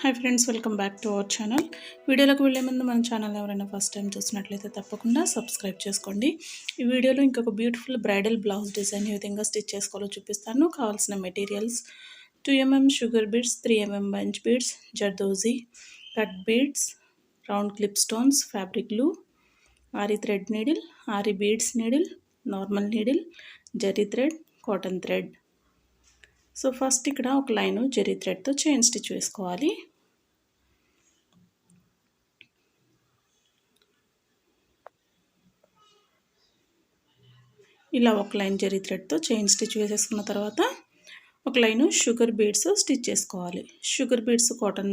Hi friends, welcome back to our channel. వీడియోలోకి వెళ్ళే ముందు మన ఛానల్ ఎవరైనా ఫస్ట్ టైం చూసినట్లయితే తప్పకుండా సబ్స్క్రైబ్ చేసుకోండి. ఈ వీడియోలో ఇంకొక బ్యూటిఫుల్ బ్రైడల్ బ్లౌజ్ డిజైన్ ఏ విధంగా స్టిచ్ చేసుకోవాలో చూపిస్తాను. కావాల్సిన materials 2 mm sugar beads, 3 mm bunch beads, zardozi, cut beads, round clip stones, fabric glue, ఆరి థ్రెడ్ నీడిల్, ఆరి beads needle, normal needle, zari thread, cotton thread. So first ఇక్కడ ఒక లైను జరీ థ్రెడ్తో chain stitch వేసుకోవాలి. ఇలా ఒక లైన్ జరీ థ్రెడ్తో చైన్ స్టిచ్ వేసేసుకున్న తర్వాత ఒక లైను షుగర్ బీడ్స్ స్టిచ్ చేసుకోవాలి. షుగర్ బీడ్స్ కాటన్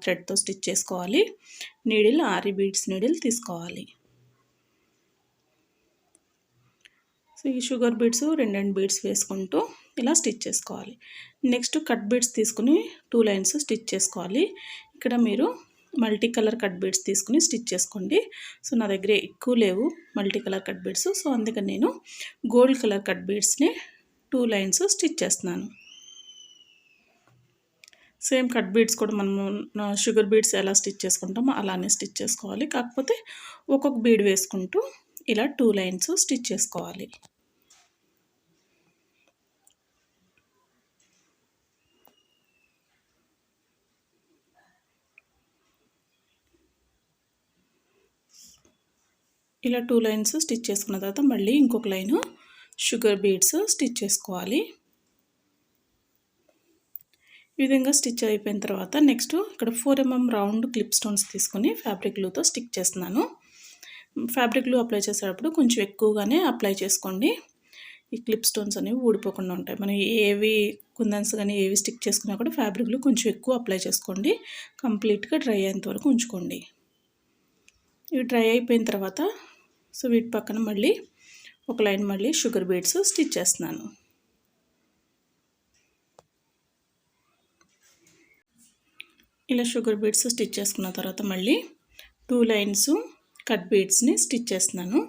థ్రెడ్తో స్టిచ్ చేసుకోవాలి. నీడిల్ ఆరి బీడ్స్ నీడిల్ తీసుకోవాలి. సో ఈ షుగర్ బీడ్స్ రెండు బీడ్స్ వేసుకుంటూ ఇలా స్టిచ్ చేసుకోవాలి. నెక్స్ట్ కట్ బీడ్స్ తీసుకుని 2 లైన్స్ స్టిచ్ చేసుకోవాలి. ఇక్కడ మీరు మల్టీ కలర్ కట్ బీడ్స్ తీసుకుని స్టిచ్ చేసుకోండి. సో నా దగ్గర ఎక్కువ లేవు multi colour cut beads, so అందుకని నేను గోల్డ్ కలర్ కట్ బీడ్స్ని 2 లైన్స్ స్టిచ్ చేస్తున్నాను. సేమ్ కట్ బీడ్స్ కూడా మనము షుగర్ బీడ్స్ ఎలా స్టిచ్ చేసుకుంటామో అలానే స్టిచ్ చేసుకోవాలి. కాకపోతే ఒక్కొక్క బీడ్ వేసుకుంటూ ఇలా 2 లైన్స్ స్టిచ్ చేసుకోవాలి. ఇలా 2 లైన్స్ స్టిచ్ చేసుకున్న తర్వాత మళ్ళీ ఇంకొక లైను షుగర్ బీడ్స్ స్టిచ్ చేసుకోవాలి. ఈ విధంగా స్టిచ్ అయిపోయిన తర్వాత నెక్స్ట్ ఇక్కడ 4 mm రౌండ్ క్లిప్ స్టోన్స్ తీసుకొని ఫ్యాబ్రిక్ గ్లూతో స్టిక్ చేస్తున్నాను. ఫ్యాబ్రిక్ గ్లూ అప్లై చేసేటప్పుడు కొంచెం ఎక్కువగానే అప్లై చేసుకోండి. ఈ క్లిప్ స్టోన్స్ అనేవి ఊడిపోకుండా ఉంటాయి. మనం ఏవి కుందన్స్ కానీ ఏవి స్టిక్ చేసుకున్నా కూడా ఫ్యాబ్రిక్ గ్లూ కొంచెం ఎక్కువ అప్లై చేసుకోండి. కంప్లీట్గా డ్రై అయ్యేంత వరకు ఉంచుకోండి. ఇవి డ్రై అయిపోయిన తర్వాత సో వీటి పక్కన మళ్ళీ ఒక లైన్ మళ్ళీ షుగర్ బీడ్స్ స్టిచ్ చేస్తున్నాను. ఇలా షుగర్ బీడ్స్ స్టిచ్ చేసుకున్న తర్వాత మళ్ళీ 2 లైన్స్ కట్ బీడ్స్ని స్టిచ్ చేస్తున్నాను.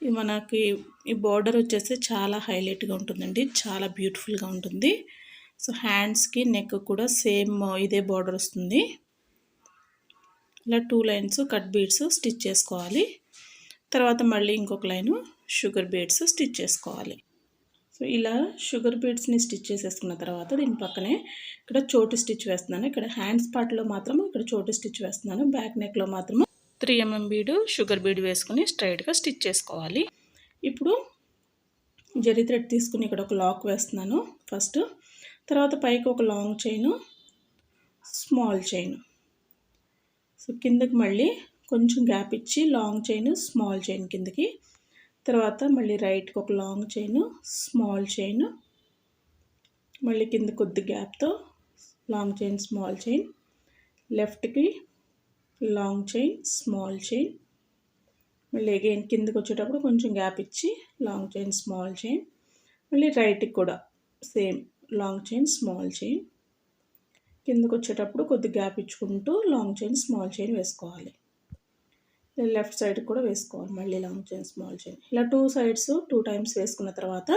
ఇది మనకి ఈ బార్డర్ వచ్చేసి చాలా హైలైట్గా ఉంటుందండి, చాలా బ్యూటిఫుల్గా ఉంటుంది. సో హ్యాండ్స్కి నెక్ కూడా సేమ్ ఇదే బార్డర్ వస్తుంది. ఇలా 2 లైన్స్ కట్ బీడ్స్ స్టిచ్ చేసుకోవాలి. తర్వాత మళ్ళీ ఇంకొక లైను షుగర్ బీడ్స్ స్టిచ్ చేసుకోవాలి. సో ఇలా షుగర్ బీడ్స్ని స్టిచ్ చేసేసుకున్న తర్వాత దీని పక్కనే ఇక్కడ చోటు స్టిచ్ వేస్తున్నాను. ఇక్కడ హ్యాండ్స్ పార్ట్లో మాత్రం ఇక్కడ చోటు స్టిచ్ వేస్తున్నాను. బ్యాక్ నెక్లో మాత్రం 3 mm బీడు షుగర్ బీడ్ వేసుకుని స్ట్రైట్గా స్టిచ్ చేసుకోవాలి. ఇప్పుడు జరీ థ్రెడ్ తీసుకుని ఇక్కడ ఒక లాక్ వేస్తున్నాను ఫస్ట్. తర్వాత పైకి ఒక long chain, small chain. So కిందకి మళ్ళీ కొంచెం గ్యాప్ ఇచ్చి లాంగ్ చైన్, స్మాల్ చైన్ కిందకి. తర్వాత మళ్ళీ రైట్కి ఒక లాంగ్ చైన్, స్మాల్ చైన్, మళ్ళీ కింద కొద్ది గ్యాప్తో లాంగ్ చైన్, స్మాల్ చైన్, లెఫ్ట్కి లాంగ్ చైన్, స్మాల్ చైన్, మళ్ళీ అగైన్ కిందకి వచ్చేటప్పుడు కొంచెం గ్యాప్ ఇచ్చి లాంగ్ చైన్, స్మాల్ చైన్, మళ్ళీ రైట్కి కూడా same long chain, small chain, కిందకు వచ్చేటప్పుడు కొద్ది గ్యాప్ ఇచ్చుకుంటూ లాంగ్ చైన్, స్మాల్ చైన్ వేసుకోవాలి. లెఫ్ట్ సైడ్ కూడా వేసుకోవాలి మళ్ళీ లాంగ్ చైన్, స్మాల్ చైన్. ఇలా 2 సైడ్స్ 2 టైమ్స్ వేసుకున్న తర్వాత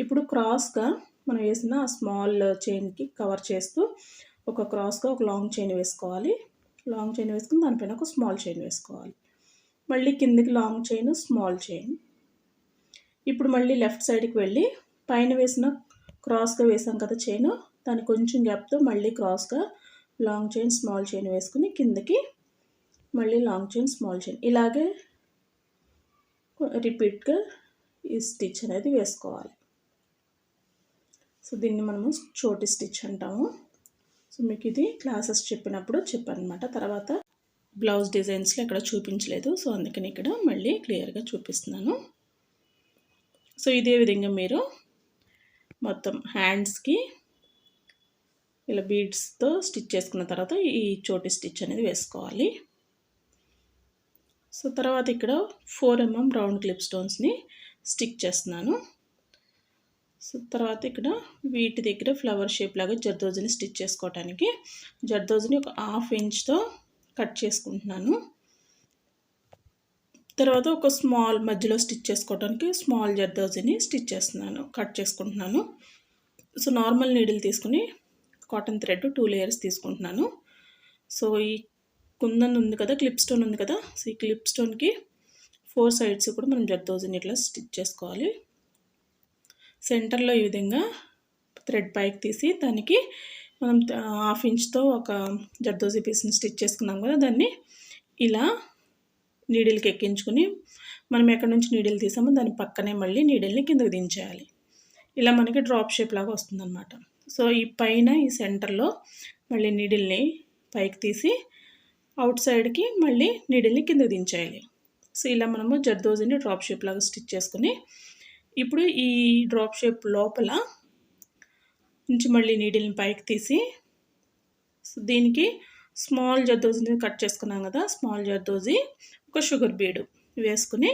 ఇప్పుడు క్రాస్గా మనం వేసిన ఆ స్మాల్ చైన్కి కవర్ చేస్తూ ఒక క్రాస్గా ఒక లాంగ్ చైన్ వేసుకోవాలి. లాంగ్ చైన్ వేసుకుని దానిపైన ఒక స్మాల్ చైన్ వేసుకోవాలి. మళ్ళీ కిందకి లాంగ్ చైన్, స్మాల్ చైన్. ఇప్పుడు మళ్ళీ లెఫ్ట్ సైడ్కి వెళ్ళి పైన వేసిన క్రాస్గా వేసాం కదా చైన్, దానికి కొంచెం గ్యాప్తో మళ్ళీ క్రాస్గా లాంగ్ చైన్, స్మాల్ చైన్ వేసుకుని కిందకి మళ్ళీ లాంగ్ చైన్, స్మాల్ చైన్, ఇలాగే రిపీట్గా ఈ స్టిచ్ అనేది వేసుకోవాలి. సో దీన్ని మనము చోటి స్టిచ్ అంటాము. సో మీకు ఇది క్లాసెస్ చెప్పినప్పుడు చెప్పానమాట. తర్వాత బ్లౌజ్ డిజైన్స్లో ఇక్కడ చూపించలేదు, సో అందుకని ఇక్కడ మళ్ళీ క్లియర్గా చూపిస్తున్నాను. సో ఇదే విధంగా మీరు మొత్తం హ్యాండ్స్కి ఇలా బీడ్స్తో స్టిచ్ చేసుకున్న తర్వాత ఈ చోటి స్టిచ్ అనేది వేసుకోవాలి. సో తర్వాత ఇక్కడ 4 mm రౌండ్ క్లిప్ స్టోన్స్ని స్టిక్ చేస్తున్నాను. సో తర్వాత ఇక్కడ వీటి దగ్గర ఫ్లవర్ షేప్ లాగా జర్దోజీని స్టిచ్ చేసుకోవడానికి జర్దోజీని ఒక 1/2 ఇంచ్తో కట్ చేసుకుంటున్నాను. తర్వాత ఒక స్మాల్ మధ్యలో స్టిచ్ చేసుకోవడానికి స్మాల్ జర్దోజీని కట్ చేసుకుంటున్నాను. సో నార్మల్ నీడిల్ తీసుకుని కాటన్ థ్రెడ్ 2 లేయర్స్ తీసుకుంటున్నాను. సో ఈ కుందన్ ఉంది కదా, క్లిప్ స్టోన్ ఉంది కదా, సో ఈ క్లిప్ స్టోన్కి 4 సైడ్స్ కూడా మనం జర్దోజీని ఇట్లా స్టిచ్ చేసుకోవాలి. సెంటర్లో ఈ విధంగా థ్రెడ్ పైకి తీసి దానికి మనం 1/2 ఇంచ్తో ఒక జర్దోజీ పీస్ని స్టిచ్ చేసుకున్నాం కదా, దాన్ని ఇలా నీడిల్కి ఎక్కించుకొని మనం ఎక్కడి నుంచి నీడిల్ తీసామో దాని పక్కనే మళ్ళీ నీడిల్ని కిందకి దించేయాలి. ఇలా మనకి డ్రాప్ షేప్ లాగా వస్తుందన్నమాట. సో ఈ పైన ఈ సెంటర్లో మళ్ళీ నీడిల్ని పైకి తీసి అవుట్ సైడ్కి మళ్ళీ నీడిల్ని కిందకి దించేయాలి. సో ఇలా మనము జర్దోజీని డ్రాప్ షేప్ లాగా స్టిచ్ చేసుకుని ఇప్పుడు ఈ డ్రాప్ షేప్ లోపల నుంచి మళ్ళీ నీడిల్ని పైకి తీసి సో దీనికి స్మాల్ జర్దోజీని కట్ చేసుకున్నాం కదా, స్మాల్ జర్దోజీ ఒక షుగర్ బీడు వేసుకుని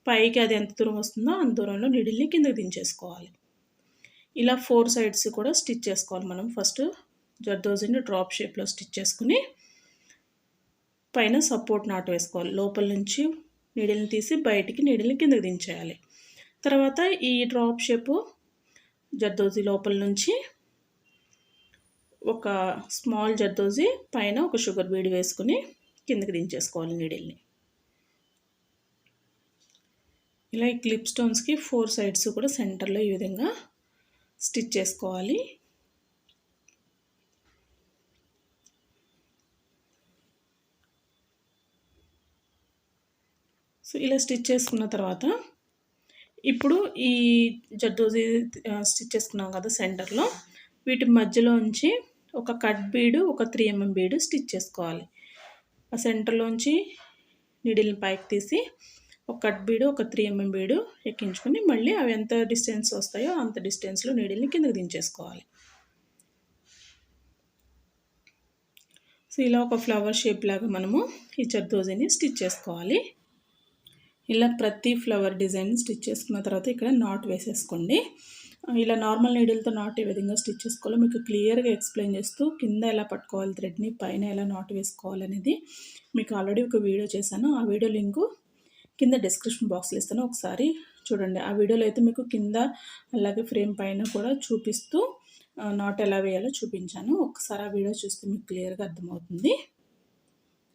పైకి అది ఎంత దూరం వస్తుందో అంత దూరంలో నీడిల్ని కిందకి దించేసుకోవాలి. ఇలా 4 సైడ్స్ కూడా స్టిచ్ చేసుకోవాలి. మనం ఫస్ట్ జర్దోజీని డ్రాప్ షేప్లో స్టిచ్ చేసుకుని పైన సపోర్ట్ నాట్ వేసుకోవాలి. లోపల నుంచి నీడిల్ని తీసి బయటికి నీడిల్ని కిందకి దించేయాలి. తర్వాత ఈ డ్రాప్ షేపు జర్దోజీ లోపల నుంచి ఒక స్మాల్ జర్దోజీ పైన ఒక షుగర్ బీడ్ వేసుకుని కిందకి దించేసుకోవాలి నీడిల్ని. ఇలా ఈ క్లిప్ స్టోన్స్కి 4 సైడ్స్ కూడా సెంటర్లో ఈ విధంగా స్టిచ్ చేసుకోవాలి. సో ఇలా స్టిచ్ చేసుకున్న తర్వాత ఇప్పుడు ఈ జర్దోజీ స్టిచ్ చేసుకున్నాం కదా సెంటర్లో, వీటి మధ్యలోంచి ఒక కట్ బీడు ఒక 3 mm బీడు స్టిచ్ చేసుకోవాలి. ఆ సెంటర్లోంచి నీడిల్ని పైకి తీసి ఒక కట్ బీడు ఒక 3 mm బీడు ఎక్కించుకొని మళ్ళీ అవి ఎంత డిస్టెన్స్ వస్తాయో అంత డిస్టెన్స్లో నీడిల్ని కిందకి దించేసుకోవాలి. సో ఇలా ఒక ఫ్లవర్ షేప్ లాగా మనము ఈ జర్దోజీని స్టిచ్ చేసుకోవాలి. ఇలా ప్రతి ఫ్లవర్ డిజైన్ స్టిచ్ చేసుకున్న తర్వాత ఇక్కడ నాట్ వేసేసుకోండి. ఇలా నార్మల్ నీడిల్తో నాట్ ఏ విధంగా స్టిచ్ చేసుకోవాలో మీకు క్లియర్గా ఎక్స్ప్లెయిన్ చేస్తూ కింద ఎలా పట్టుకోవాలి థ్రెడ్ని, పైన ఎలా నాట్ వేసుకోవాలనేది మీకు ఆల్రెడీ ఒక వీడియో చేశాను. ఆ వీడియో లింకు కింద డిస్క్రిప్షన్ బాక్స్లో ఇస్తాను, ఒకసారి చూడండి. ఆ వీడియోలో అయితే మీకు కింద అలాగే ఫ్రేమ్ పైన కూడా చూపిస్తూ నాట్ ఎలా వేయాలో చూపించాను. ఒకసారి ఆ వీడియో చూస్తే మీకు క్లియర్గా అర్థమవుతుంది.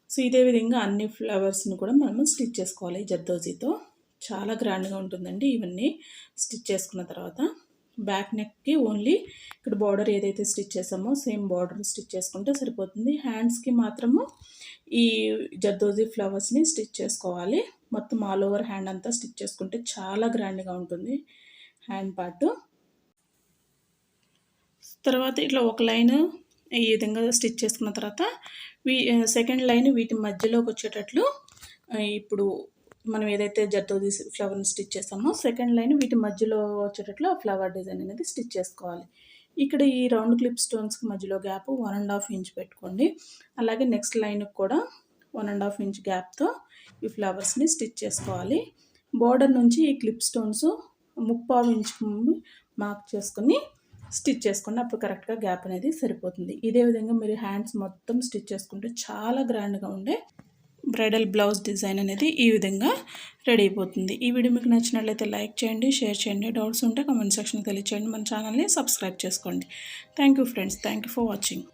సో ఇదే విధంగా అన్ని ఫ్లవర్స్ని కూడా మనము స్టిచ్ చేసుకోవాలి జర్దోజీతో. చాలా గ్రాండ్గా ఉంటుందండి ఇవన్నీ స్టిచ్ చేసుకున్న తర్వాత. బ్యాక్ నెక్కి ఓన్లీ ఇక్కడ బార్డర్ ఏదైతే స్టిచ్ చేసామో సేమ్ బార్డర్ స్టిచ్ చేసుకుంటే సరిపోతుంది. హ్యాండ్స్కి మాత్రము ఈ జర్దోజీ ఫ్లవర్స్ని స్టిచ్ చేసుకోవాలి. మొత్తం ఆల్ ఓవర్ హ్యాండ్ అంతా స్టిచ్ చేసుకుంటే చాలా గ్రాండ్గా ఉంటుంది హ్యాండ్ పార్ట్. తర్వాత ఇట్లా ఒక లైన్ ఈ విధంగా స్టిచ్ చేసుకున్న తర్వాత సెకండ్ లైన్ వీటి మధ్యలోకి వచ్చేటట్లు ఇప్పుడు మనం ఏదైతే జర్దోజీ ఫ్లవర్ని స్టిచ్ చేస్తామో సెకండ్ లైన్ వీటి మధ్యలో వచ్చేటట్లు ఆ ఫ్లవర్ డిజైన్ అనేది స్టిచ్ చేసుకోవాలి. ఇక్కడ ఈ రౌండ్ క్లిప్ స్టోన్స్కి మధ్యలో గ్యాప్ 1.5 ఇంచ్ పెట్టుకోండి. అలాగే నెక్స్ట్ లైన్కి కూడా 1.5 ఇంచ్ గ్యాప్తో ఈ ఫ్లవర్స్ని స్టిచ్ చేసుకోవాలి. బోర్డర్ నుంచి ఈ క్లిప్ స్టోన్స్ 3/4 ఇంచ్ మార్క్ చేసుకుని స్టిచ్ చేసుకోండి. అప్పుడు కరెక్ట్గా గ్యాప్ అనేది సరిపోతుంది. ఇదే విధంగా మీరు హ్యాండ్స్ మొత్తం స్టిచ్ చేసుకుంటే చాలా గ్రాండ్గా ఉండే బ్రైడల్ బ్లౌజ్ డిజైన్ అనేది ఈ విధంగా రెడీ అయిపోతుంది. ఈ వీడియో మీకు నచ్చినట్లయితే లైక్ చేయండి, షేర్ చేయండి. డౌట్స్ ఉంటే కామెంట్ సెక్షన్లో తెలియచేయండి. మన ఛానల్ని సబ్స్క్రైబ్ చేసుకోండి. Thank you friends. Thank you for watching.